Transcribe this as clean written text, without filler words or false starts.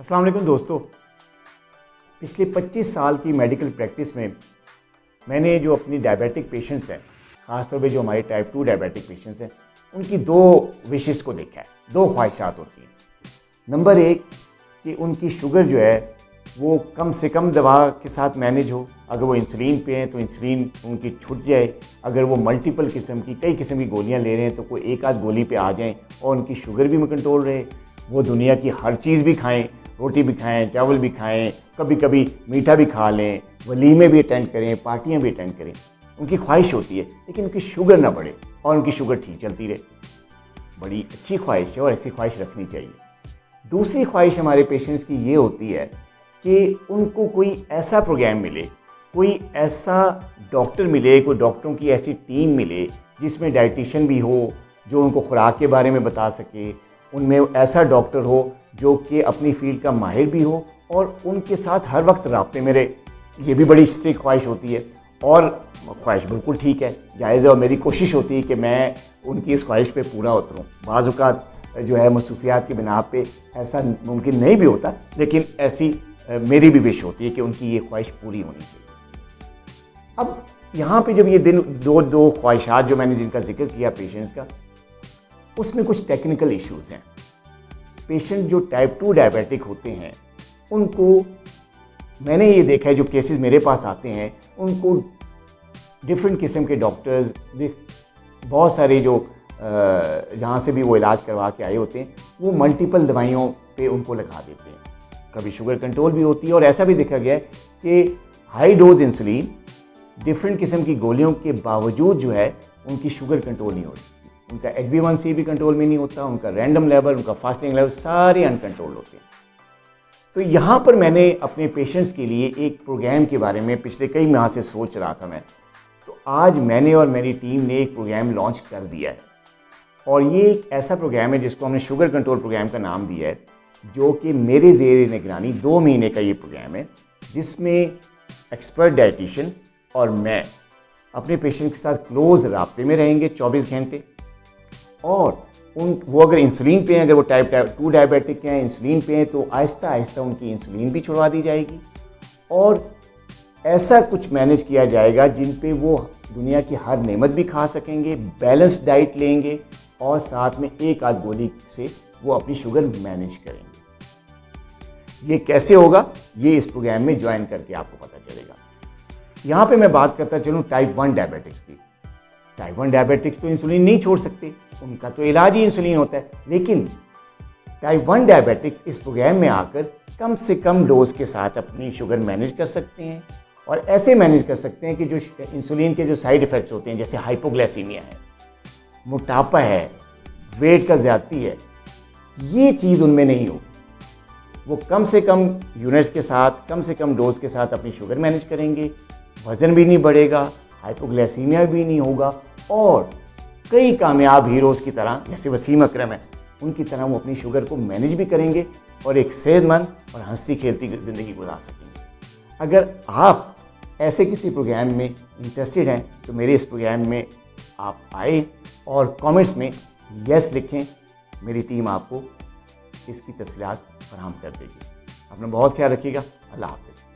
अस्सलाम वालेकुम दोस्तों, पिछले 25 साल की मेडिकल प्रैक्टिस में मैंने जो अपनी डायबिटिक पेशेंट्स हैं, ख़ासतौर पे जो हमारे टाइप 2 डायबिटिक पेशेंट्स हैं, उनकी दो विशेस को देखा है, दो ख्वाहिशात होती हैं। नंबर एक कि उनकी शुगर जो है वो कम से कम दवा के साथ मैनेज हो। अगर वो इंसुलिन पे हैं तो इंसुलिन उनकी छूट जाए। अगर वो मल्टीपल किस्म की कई किस्म की गोलियां ले रहे हैं तो कोई एक आध गोली पे आ जाएं और उनकी शुगर भी में कंट्रोल रहे। वो दुनिया की हर चीज़ भी खाएं, रोटी भी खाएं, चावल भी खाएं, कभी कभी मीठा भी खा लें, वलीमे भी अटेंड करें, पार्टियां भी अटेंड करें। उनकी ख्वाहिश होती है, लेकिन उनकी शुगर ना बढ़े और उनकी शुगर ठीक चलती रहे। बड़ी अच्छी ख्वाहिश है और ऐसी ख्वाहिश रखनी चाहिए। दूसरी ख्वाहिश हमारे पेशेंट्स की ये होती है कि उनको कोई ऐसा प्रोग्राम मिले, कोई ऐसा डॉक्टर मिले, कोई डॉक्टरों की ऐसी टीम मिले जिसमें डाइटिशियन भी हो, जो उनको खुराक के बारे में बता सके। उनमें ऐसा डॉक्टर हो जो कि अपनी फील्ड का माहिर भी हो और उनके साथ हर वक्त राब्ते में रहे। ये भी बड़ी स्ट्रिक्ट ख्वाहिश होती है और ख्वाहिश बिल्कुल ठीक है, जायज़ है, और मेरी कोशिश होती है कि मैं उनकी इस ख्वाहिश पे पूरा उतरूँ। बाज़ औक़ात जो है मसरूफियात की बिना पे ऐसा मुमकिन नहीं भी होता, लेकिन ऐसी मेरी भी विश होती है कि उनकी ये ख्वाहिश पूरी होनी चाहिए। अब यहाँ पे जब ये दो ख्वाहिशात जो मैंने जिनका जिक्र किया पेशेंट्स का, उसमें कुछ टेक्निकल इश्यूज़ हैं। पेशेंट जो टाइप 2 डायबिटिक होते हैं उनको मैंने ये देखा है, जो केसेस मेरे पास आते हैं उनको डिफरेंट किस्म के डॉक्टर्स, बहुत सारे जो जहाँ से भी वो इलाज करवा के आए होते हैं, वो मल्टीपल दवाइयों पे उनको लगा देते हैं। कभी शुगर कंट्रोल भी होती है और ऐसा भी देखा गया है कि हाई डोज इंसुलिन, डिफरेंट किस्म की गोलियों के बावजूद जो है उनकी शुगर कंट्रोल नहीं होती। उनका HbA1c भी कंट्रोल में नहीं होता, उनका रैंडम लेवल, उनका फास्टिंग लेवल सारे अनकंट्रोल होते हैं। तो यहाँ पर मैंने अपने पेशेंट्स के लिए एक प्रोग्राम के बारे में पिछले कई माह से सोच रहा था मैं। तो आज मैंने और मेरी टीम ने एक प्रोग्राम लॉन्च कर दिया है और ये एक ऐसा प्रोग्राम है जिसको हमने शुगर कंट्रोल प्रोग्राम का नाम दिया है, जो कि मेरे ज़ेरे निगरानी 2 महीने का ये प्रोग्राम है, जिसमें एक्सपर्ट डाइटिशियन और मैं अपने पेशेंट के साथ क्लोज राब्ते में रहेंगे 24 घंटे। और वो अगर इंसुलिन पे हैं, अगर वो टाइप 2 डायबिटिक हैं, इंसुलिन पे हैं, तो आहिस्ता आहिस्ता उनकी इंसुलिन भी छुड़वा दी जाएगी और ऐसा कुछ मैनेज किया जाएगा जिन पे वो दुनिया की हर नेमत भी खा सकेंगे, बैलेंस डाइट लेंगे और साथ में एक आध गोली से वो अपनी शुगर मैनेज करेंगे। ये कैसे होगा, ये इस प्रोग्राम में ज्वाइन करके आपको पता चलेगा। यहाँ पे मैं बात करता चलूँ टाइप 1 डायबिटिक्स की। टाइप 1 डायबिटिक्स तो इंसुलिन नहीं छोड़ सकते, उनका तो इलाज ही इंसुलिन होता है, लेकिन टाइप 1 डायबिटिक्स इस प्रोग्राम में आकर कम से कम डोज के साथ अपनी शुगर मैनेज कर सकते हैं और ऐसे मैनेज कर सकते हैं कि जो इंसुलिन के जो साइड इफ़ेक्ट्स होते हैं, जैसे हाइपोग्लाइसीमिया है, मोटापा है, वेट का ज़्यादती है, ये चीज़ उनमें नहीं होगी। वो कम से कम यूनिट्स के साथ, कम से कम डोज के साथ अपनी शुगर मैनेज करेंगे, वज़न भी नहीं बढ़ेगा, हाइपोग्लाइसीमिया भी नहीं होगा और कई कामयाब हीरोज़ की तरह, जैसे वसीम अकरम है, उनकी तरह वो अपनी शुगर को मैनेज भी करेंगे और एक सेहतमंद और हंसती खेलती ज़िंदगी गुजार सकेंगे। अगर आप ऐसे किसी प्रोग्राम में इंटरेस्टेड हैं तो मेरे इस प्रोग्राम में आप आए और कमेंट्स में यस लिखें। मेरी टीम आपको इसकी तफसीलात फराहम कर देगी। अपना बहुत ख्याल रखिएगा। अल्लाह हाफ़िज़।